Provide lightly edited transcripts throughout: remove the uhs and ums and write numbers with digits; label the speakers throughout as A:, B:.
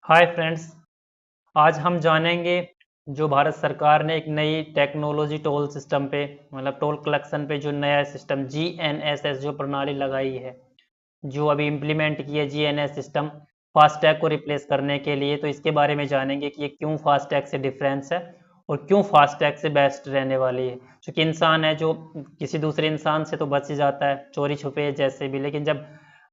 A: Hi friends. आज हम जानेंगे जो भारत सरकार ने एक नई टेक्नोलॉजी टोल सिस्टम पे मतलब टोल कलेक्शन पे जो नया सिस्टम जीएनएसएस जो प्रणाली लगाई है, जो अभी इम्प्लीमेंट की है जीएनएस सिस्टम फास्टैग को रिप्लेस करने के लिए। तो इसके बारे में जानेंगे कि ये क्यों फास्टैग से डिफरेंस है और क्यों फास्टैग से बेस्ट रहने वाली है। क्योंकि इंसान है जो किसी दूसरे इंसान से तो बच ही जाता है चोरी छुपे जैसे भी, लेकिन जब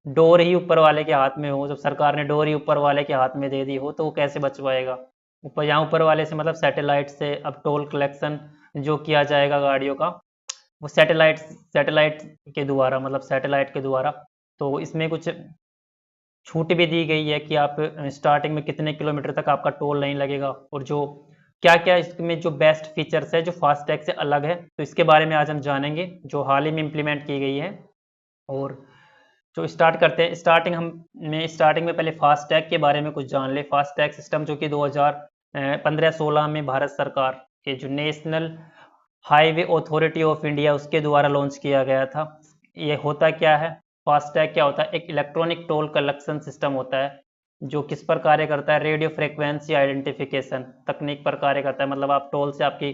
A: डोर ही ऊपर वाले के हाथ में हो, जब सरकार ने डोर ही ऊपर वाले के हाथ में दे दी हो, तो वो कैसे बच पाएगा। ऊपर यहाँ ऊपर वाले से मतलब सैटेलाइट से अब टोल कलेक्शन जो किया जाएगा गाड़ियों का, वो सैटेलाइट के द्वारा, मतलब सैटेलाइट के द्वारा। तो इसमें कुछ छूट भी दी गई है कि आप स्टार्टिंग में कितने किलोमीटर तक आपका टोल नहीं लगेगा, और जो क्या क्या इसमें जो बेस्ट फीचर्स है जो फास्टैग से अलग है, तो इसके बारे में आज हम जानेंगे, जो हाल ही में इम्प्लीमेंट की गई है। और जो स्टार्ट करते हैं, स्टार्टिंग में पहले फास्टैग के बारे में कुछ जान ले। फास्टैग सिस्टम जो कि 2015-16 में भारत सरकार के जो national highway authority of India उसके द्वारा लॉन्च किया गया था। ये होता क्या है, फास्टैग क्या होता है? एक इलेक्ट्रॉनिक टोल कलेक्शन सिस्टम होता है जो किस पर कार्य करता है, रेडियो फ्रिक्वेंसी आइडेंटिफिकेशन तकनीक पर कार्य करता है। मतलब आप टोल से आपकी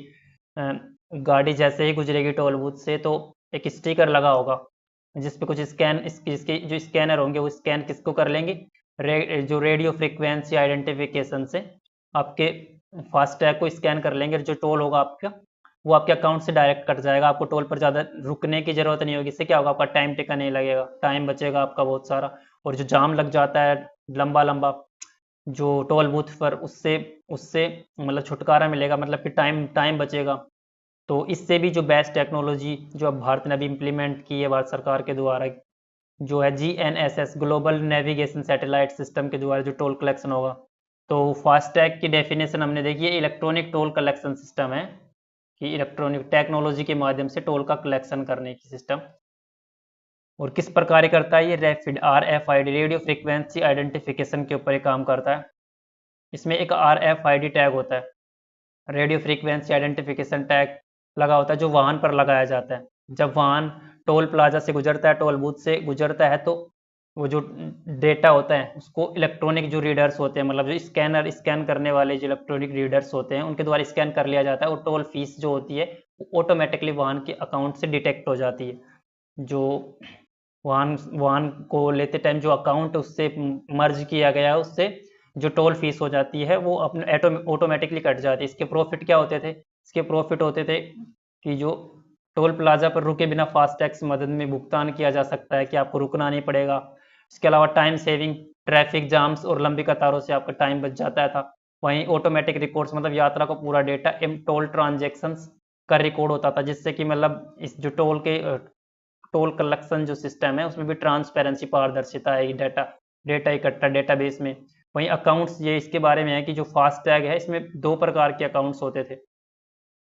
A: अ, गाड़ी जैसे ही गुजरेगी टोल बूथ से, तो एक स्टिकर लगा होगा जिस पे कुछ स्कैन, इसके जो स्कैनर होंगे वो स्कैन किसको कर लेंगे, जो रेडियो फ्रिक्वेंसी आइडेंटिफिकेशन से आपके फास्टैग को स्कैन कर लेंगे। जो टोल होगा आपका, वो आपके अकाउंट से डायरेक्ट कट जाएगा। आपको टोल पर ज़्यादा रुकने की ज़रूरत नहीं होगी। इससे क्या होगा, आपका टाइम टिका नहीं लगेगा, टाइम बचेगा आपका बहुत सारा। और जो जाम लग जाता है लंबा लंबा जो टोल बूथ पर, उससे उससे मतलब छुटकारा मिलेगा, मतलब कि टाइम टाइम बचेगा। तो इससे भी जो बेस्ट टेक्नोलॉजी जो अब भारत ने अभी इम्प्लीमेंट की है भारत सरकार के द्वारा, जो है GNSS global navigation satellite system के द्वारा जो टोल कलेक्शन होगा। तो फास्टैग की डेफिनेशन हमने देखी है, इलेक्ट्रॉनिक टोल कलेक्शन सिस्टम है कि इलेक्ट्रॉनिक टेक्नोलॉजी के माध्यम से टोल का कलेक्शन करने की सिस्टम। और किस प्रकार करता है ये, rapid RFID radio frequency identification के ऊपर ये काम करता है। इसमें एक RFID टैग होता है, रेडियो फ्रीक्वेंसी आइडेंटिफिकेशन टैग लगा होता है, जो वाहन पर लगाया जाता है। जब वाहन टोल प्लाजा से गुजरता है, टोल बूथ से गुजरता है, तो वो जो डेटा होता है उसको इलेक्ट्रॉनिक जो रीडर्स होते हैं, मतलब जो स्कैन करने वाले जो इलेक्ट्रॉनिक रीडर्स होते हैं, उनके द्वारा स्कैन कर लिया जाता है। और टोल फीस जो होती है वो ऑटोमेटिकली वाहन के अकाउंट से डिटेक्ट हो जाती है। जो वाहन वाहन को लेते टाइम जो अकाउंट उससे मर्ज किया गया है, उससे जो टोल फीस हो जाती है वो अपने ऑटोमेटिकली कट जाती है। इसके प्रॉफिट क्या होते थे, इसके प्रॉफिट होते थे कि जो टोल प्लाजा पर रुके बिना फास्टैग की मदद में भुगतान किया जा सकता है, कि आपको रुकना नहीं पड़ेगा। इसके अलावा टाइम सेविंग, ट्रैफिक जाम्स और लंबी कतारों से आपका टाइम बच जाता था। वहीं ऑटोमेटिक रिकॉर्ड्स, मतलब यात्रा का पूरा डेटा टोल ट्रांजेक्शन्स का रिकॉर्ड होता था, जिससे कि मतलब इस जो टोल कलेक्शन जो सिस्टम है उसमें भी ट्रांसपेरेंसी, पारदर्शिता आएगी, डेटा डेटा इकट्ठा डेटाबेस में। वहीं अकाउंट्स, ये इसके बारे में है कि जो फास्टैग है इसमें दो प्रकार के अकाउंट्स होते थे,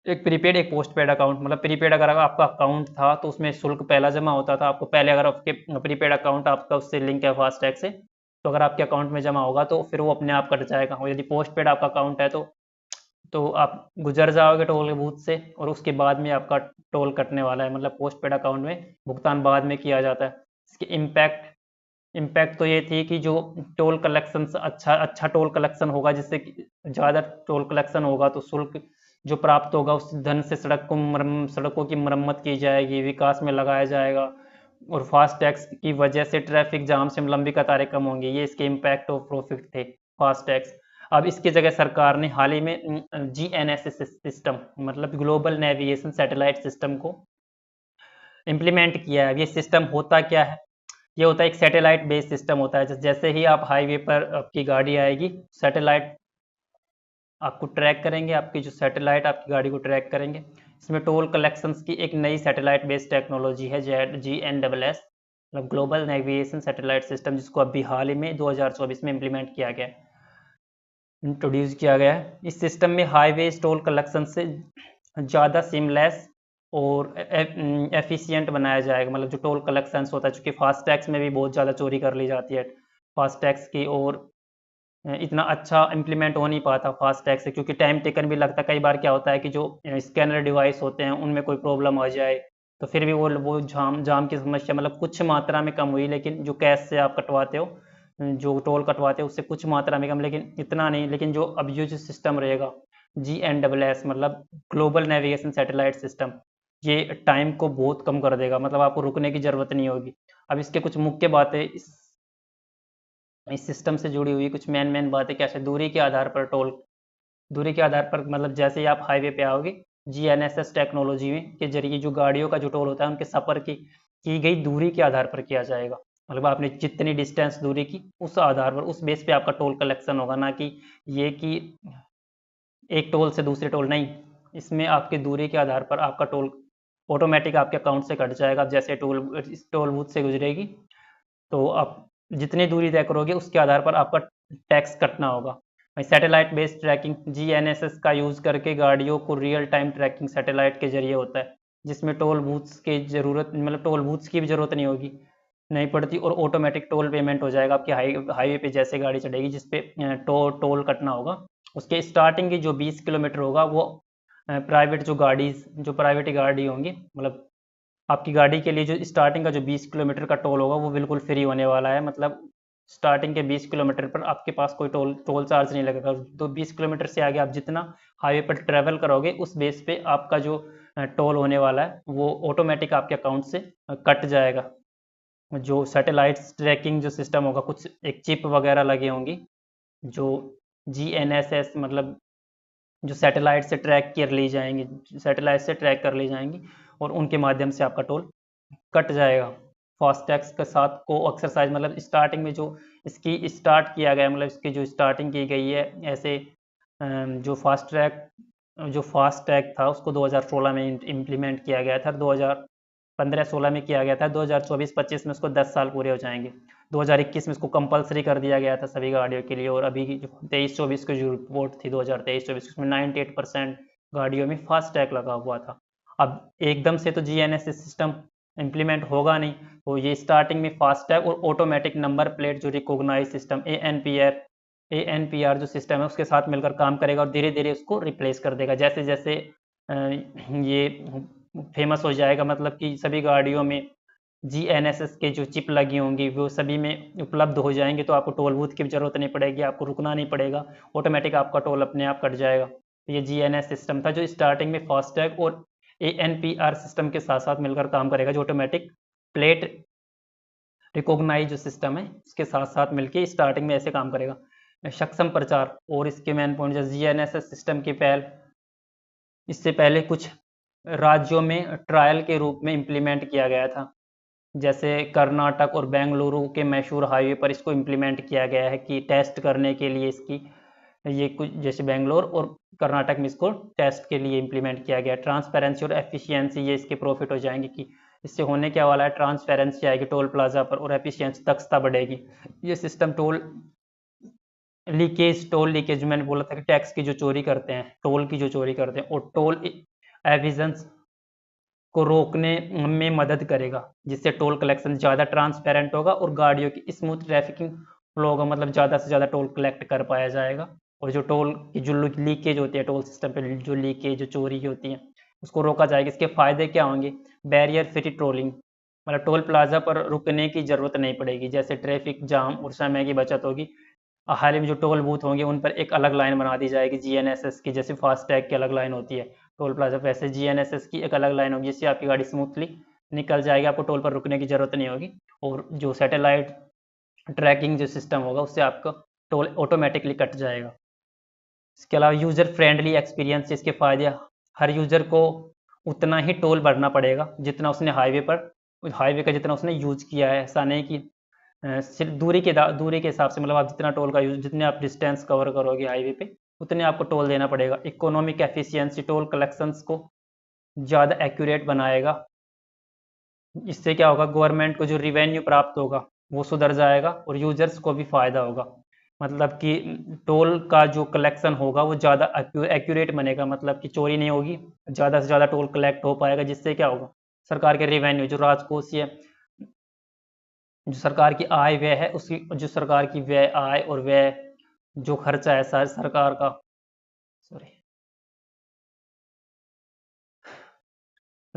A: एक प्रीपेड एक पोस्ट पेड अकाउंट। मतलब प्रीपेड अगर आपका अकाउंट था तो उसमें शुल्क पहला जमा होता था आपको पहले, अगर आपके प्रीपेड अकाउंट आपका उससे लिंक है फास्टैग से, तो अगर आपके अकाउंट में जमा होगा तो फिर वो अपने आप कट जाएगा। और यदि पोस्ट पेड आपका अकाउंट है तो आप गुजर जाओगे टोल के बूथ से, और उसके बाद में आपका टोल कटने वाला है। मतलब पोस्ट पेड अकाउंट में भुगतान बाद में किया जाता है। इसके इम्पैक्ट तो ये थी कि जो टोल कलेक्शन अच्छा अच्छा टोल कलेक्शन होगा, जिससे ज़्यादा टोल कलेक्शन होगा तो शुल्क जो प्राप्त होगा उस धन से सड़कों की मरम्मत की जाएगी, विकास में लगाया जाएगा। और फास्ट टैक्स की वजह से ट्रैफिक जाम से लंबी कतारें कम होंगी। ये इसके इम्पैक्ट और प्रॉफिट थे, फास्ट टैक्स। अब इसकी जगह सरकार ने हाल ही में GNSS सिस्टम, मतलब ग्लोबल नेविगेशन सैटेलाइट सिस्टम को इम्प्लीमेंट किया है। ये सिस्टम होता क्या है, ये होता है एक सैटेलाइट बेस्ड सिस्टम होता है। जैसे ही आप हाईवे पर आपकी गाड़ी आएगी, सैटेलाइट आपको ट्रैक करेंगे, आपकी जो सैटेलाइट आपकी गाड़ी को ट्रैक करेंगे। इसमें टोल कलेक्शंस की एक नई सैटेलाइट बेस्ड टेक्नोलॉजी है, GNSS, मतलब ग्लोबल नेविगेशन सैटेलाइट सिस्टम, जिसको अभी हाल ही में 2024 में इम्प्लीमेंट किया गया, इंट्रोड्यूस किया गया है। इस सिस्टम में हाईवे टोल कलेक्शन से ज़्यादा सीमलेस और एफिशिएंट बनाया जाएगा। मतलब जो टोल कलेक्शंस होता है, चूँकि फास्टैग्स में भी बहुत ज़्यादा चोरी कर ली जाती है फास्टैग्स की, और इतना अच्छा इम्प्लीमेंट हो नहीं पाता फास्टैग से, क्योंकि टाइम टेकन भी लगता है। कई बार क्या होता है कि जो स्कैनर डिवाइस होते हैं उनमें कोई प्रॉब्लम आ जाए, तो फिर भी वो जाम जाम की समस्या मतलब कुछ मात्रा में कम हुई, लेकिन जो कैश से आप कटवाते हो जो टोल कटवाते हैं उससे कुछ मात्रा में कम, लेकिन इतना नहीं। लेकिन जो अब ये जो सिस्टम रहेगा GNSS मतलब ग्लोबल नेविगेशन सैटेलाइट सिस्टम, ये टाइम को बहुत कम कर देगा, मतलब आपको रुकने की ज़रूरत नहीं होगी। अब इसके कुछ मुख्य बातें इस सिस्टम से जुड़ी हुई कुछ मेन बातें क्या है। दूरी के आधार पर टोल, दूरी के आधार पर मतलब जैसे ही आप हाईवे पे आओगे, GNSS टेक्नोलॉजी में के जरिए जो गाड़ियों का जो टोल होता है उनके सफ़र की गई दूरी के आधार पर किया जाएगा। मतलब आपने जितनी डिस्टेंस दूरी की उस आधार पर, उस बेस पे आपका टोल कलेक्शन होगा, ना कि ये कि एक टोल से दूसरे टोल नहीं। इसमें आपकी दूरी के आधार पर आपका टोल ऑटोमेटिक आपके अकाउंट से कट जाएगा। अब जैसे टोल बूथ से गुजरेगी तो आप जितनी दूरी तय करोगे उसके आधार पर आपका टैक्स कटना होगा। सैटेलाइट बेस्ड ट्रैकिंग, GNSS का यूज़ करके गाड़ियों को रियल टाइम ट्रैकिंग सैटेलाइट के जरिए होता है, जिसमें टोल बूथ्स की ज़रूरत, मतलब टोल बूथ्स की भी ज़रूरत नहीं पड़ती, और ऑटोमेटिक टोल पेमेंट हो जाएगा आपके हाईवे पे जैसे गाड़ी चढ़ेगी जिस पे टोल कटना होगा। उसके स्टार्टिंग की जो 20 किलोमीटर होगा वो प्राइवेट जो प्राइवेट गाड़ी होंगी, मतलब आपकी गाड़ी के लिए जो स्टार्टिंग का जो 20 किलोमीटर का टोल होगा वो बिल्कुल फ्री होने वाला है। मतलब स्टार्टिंग के 20 किलोमीटर पर आपके पास कोई टोल चार्ज नहीं लगेगा। तो 20 किलोमीटर से आगे आप जितना हाईवे पर ट्रैवल करोगे उस बेस पे आपका जो टोल होने वाला है वो ऑटोमेटिक आपके अकाउंट से कट जाएगा। जो सैटेलाइट ट्रैकिंग जो सिस्टम होगा, कुछ एक चिप वगैरह लगी होंगी जो GNSS मतलब जो सैटेलाइट से ट्रैक कर ली जाएंगी, और उनके माध्यम से आपका टोल कट जाएगा। फास्टैग्स के साथ को एक्सरसाइज, मतलब स्टार्टिंग में जो इसकी स्टार्ट किया गया, मतलब इसकी जो स्टार्टिंग की गई है ऐसे, जो फास्टैग था उसको 2016 में इम्प्लीमेंट किया गया था, 2015-16 में किया गया था, 2024-25 में उसको 10 साल पूरे हो जाएंगे। 2021 में इसको कंपलसरी कर दिया गया था सभी गाड़ियों के लिए, और अभी की जो 23-24 की जो रिपोर्ट थी 2023-24 उसमें 98% गाड़ियों में फास्टैग लगा हुआ था। अब एकदम से तो GNSS सिस्टम इम्प्लीमेंट होगा नहीं, तो ये स्टार्टिंग में फास्टैग और ऑटोमेटिक नंबर प्लेट जो रिकॉग्नाइज सिस्टम ANPR जो सिस्टम है उसके साथ मिलकर काम करेगा, और धीरे धीरे उसको रिप्लेस कर देगा जैसे जैसे ये फेमस हो जाएगा। मतलब कि सभी गाड़ियों में GNSS के जो चिप लगी होंगी वो सभी में उपलब्ध हो जाएंगे, तो आपको टोल बूथ की भी जरूरत नहीं पड़ेगी, आपको रुकना नहीं पड़ेगा, ऑटोमेटिक आपका टोल अपने आप कट जाएगा। तो ये GNSS सिस्टम था जो स्टार्टिंग में फास्टैग और ANPR सिस्टम के साथ साथ मिलकर काम करेगा, जो ऑटोमेटिक प्लेट रिकॉग्नाइज जो सिस्टम है उसके साथ साथ मिलकर स्टार्टिंग में ऐसे काम करेगा। सक्षम प्रचार और इसके मेन पॉइंट, जो GNSS सिस्टम की पहल इससे पहले कुछ राज्यों में ट्रायल के रूप में इम्प्लीमेंट किया गया था, जैसे कर्नाटक और बेंगलुरु के मशहूर हाईवे पर इसको इम्प्लीमेंट किया गया है कि टेस्ट करने के लिए इसकी, ये कुछ जैसे बेंगलोर और कर्नाटक में इसको टेस्ट के लिए इम्प्लीमेंट किया गया। ट्रांसपेरेंसी और एफिशिएंसी, ये इसके प्रॉफिट हो जाएंगे कि इससे होने क्या वाला है, ट्रांसपेरेंसी आएगी टोल प्लाजा पर, और एफिशिएंसी दक्षता बढ़ेगी। ये सिस्टम टोल लीकेज मैंने बोला था कि टैक्स की जो चोरी करते हैं, टोल की जो चोरी करते हैं, और टोल एविजेंस को रोकने में मदद करेगा, जिससे टोल कलेक्शन ज़्यादा ट्रांसपेरेंट होगा और गाड़ियों की स्मूथ ट्रैफिकिंग फ्लो होगा, मतलब ज़्यादा से ज़्यादा टोल कलेक्ट कर पाया जाएगा। और जो टोल की जो लीकेज होती है टोल सिस्टम पे, जो लीकेज जो चोरी होती है उसको रोका जाएगा। इसके फ़ायदे क्या होंगे, बैरियर फ्री टोलिंग, मतलब टोल प्लाजा पर रुकने की ज़रूरत नहीं पड़ेगी, जैसे ट्रैफिक जाम और समय की बचत होगी। हाल ही में जो टोल बूथ होंगे उन पर एक अलग लाइन बना दी जाएगी GNSS की, जैसे फास्टैग की अलग लाइन होती है टोल प्लाजा पे, ऐसे GNSS की एक अलग लाइन होगी जिससे आपकी गाड़ी स्मूथली निकल जाएगी, आपको टोल पर रुकने की ज़रूरत नहीं होगी। और जो सैटेलाइट ट्रैकिंग जो सिस्टम होगा उससे आपका टोल ऑटोमेटिकली कट जाएगा। इसके अलावा यूज़र फ्रेंडली एक्सपीरियंस, इसके फ़ायदे, हर यूज़र को उतना ही टोल भरना पड़ेगा जितना उसने हाईवे का जितना उसने यूज़ किया है। ऐसा नहीं कि सिर्फ दूरी के हिसाब से, मतलब आप जितना टोल का यूज, जितने आप डिस्टेंस कवर करोगे हाईवे पे उतने आपको टोल देना पड़ेगा। इकोनॉमिक एफिशिएंसी, टोल कलेक्शंस को ज़्यादा एक्यूरेट बनाएगा। इससे क्या होगा, गवर्नमेंट को जो रिवेन्यू प्राप्त होगा वो सुधर जाएगा और यूजर्स को भी फ़ायदा होगा। मतलब कि टोल का जो कलेक्शन होगा वो ज़्यादा एक्यूरेट बनेगा, मतलब कि चोरी नहीं होगी, ज़्यादा से ज़्यादा टोल कलेक्ट हो पाएगा, जिससे क्या होगा, सरकार के रिवेन्यू जो राजकोषीय, जो सरकार की आय व्यय है उसकी, जो सरकार की आय और व्यय जो खर्चा है सरकार का, सॉरी,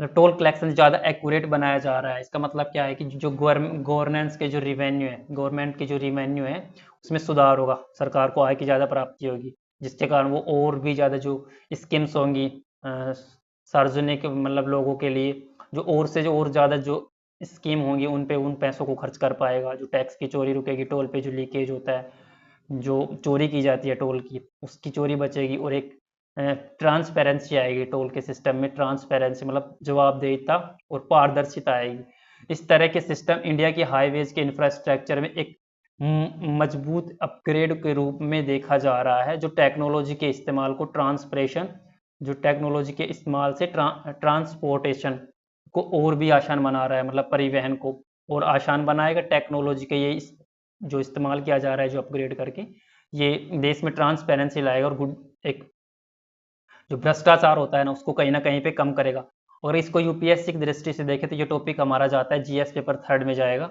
A: टोल कलेक्शन ज़्यादा एक्यूरेट बनाया जा रहा है। इसका मतलब क्या है कि जो गवर्नेंस के जो रिवेन्यू है, गवर्नमेंट की जो रिवेन्यू है, उसमें सुधार होगा, सरकार को आय की ज़्यादा प्राप्ति होगी, जिसके कारण वो और भी ज़्यादा जो स्कीम्स होंगी सार्वजनिक मतलब लोगों के लिए, जो और ज़्यादा जो स्कीम होंगी उन पे उन पैसों को खर्च कर पाएगा। जो टैक्स की चोरी रुकेगी, टोल पे जो लीकेज होता है, जो चोरी की जाती है टोल की, उसकी चोरी बचेगी, और एक ट्रांसपेरेंसी आएगी टोल के सिस्टम में। ट्रांसपेरेंसी मतलब जवाबदेहिता और पारदर्शिता आएगी। इस तरह के सिस्टम इंडिया की हाईवेज के इंफ्रास्ट्रक्चर में एक मजबूत अपग्रेड के रूप में देखा जा रहा है, जो टेक्नोलॉजी के इस्तेमाल को जो टेक्नोलॉजी के इस्तेमाल से ट्रांसपोर्टेशन को और भी आसान बना रहा है, मतलब परिवहन को और आसान बनाएगा। टेक्नोलॉजी के ये जो इस्तेमाल किया जा रहा है, जो अपग्रेड करके, ये देश में ट्रांसपेरेंसी लाएगा और गुड एक जो भ्रष्टाचार होता है ना, उसको कहीं ना कहीं पे कम करेगा। और इसको यूपीएससी की दृष्टि से देखें तो ये टॉपिक हमारा जाता है जीएस पेपर थर्ड में जाएगा।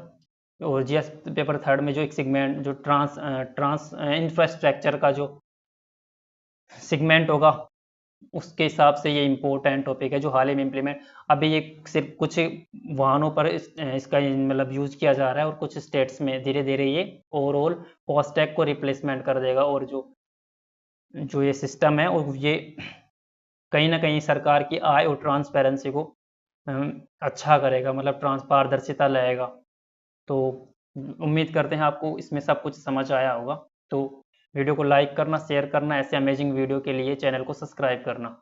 A: और जीएस पेपर थर्ड में जो एक सेगमेंट जो ट्रांस ट्रांस इंफ्रास्ट्रक्चर का जो सेगमेंट होगा, उसके हिसाब से ये इम्पोर्टेंट टॉपिक है, जो हाल ही में इम्प्लीमेंट, अभी ये सिर्फ कुछ वाहनों पर इसका मतलब यूज किया जा रहा है, और कुछ स्टेट्स में धीरे धीरे ये ओवरऑल फास्टैग को रिप्लेसमेंट कर देगा। और जो जो ये सिस्टम है, और ये कहीं ना कहीं सरकार की आय और ट्रांसपेरेंसी को अच्छा करेगा, मतलब पारदर्शिता लाएगा। तो उम्मीद करते हैं आपको इसमें सब कुछ समझ आया होगा। तो वीडियो को लाइक करना, शेयर करना, ऐसे अमेजिंग वीडियो के लिए चैनल को सब्सक्राइब करना।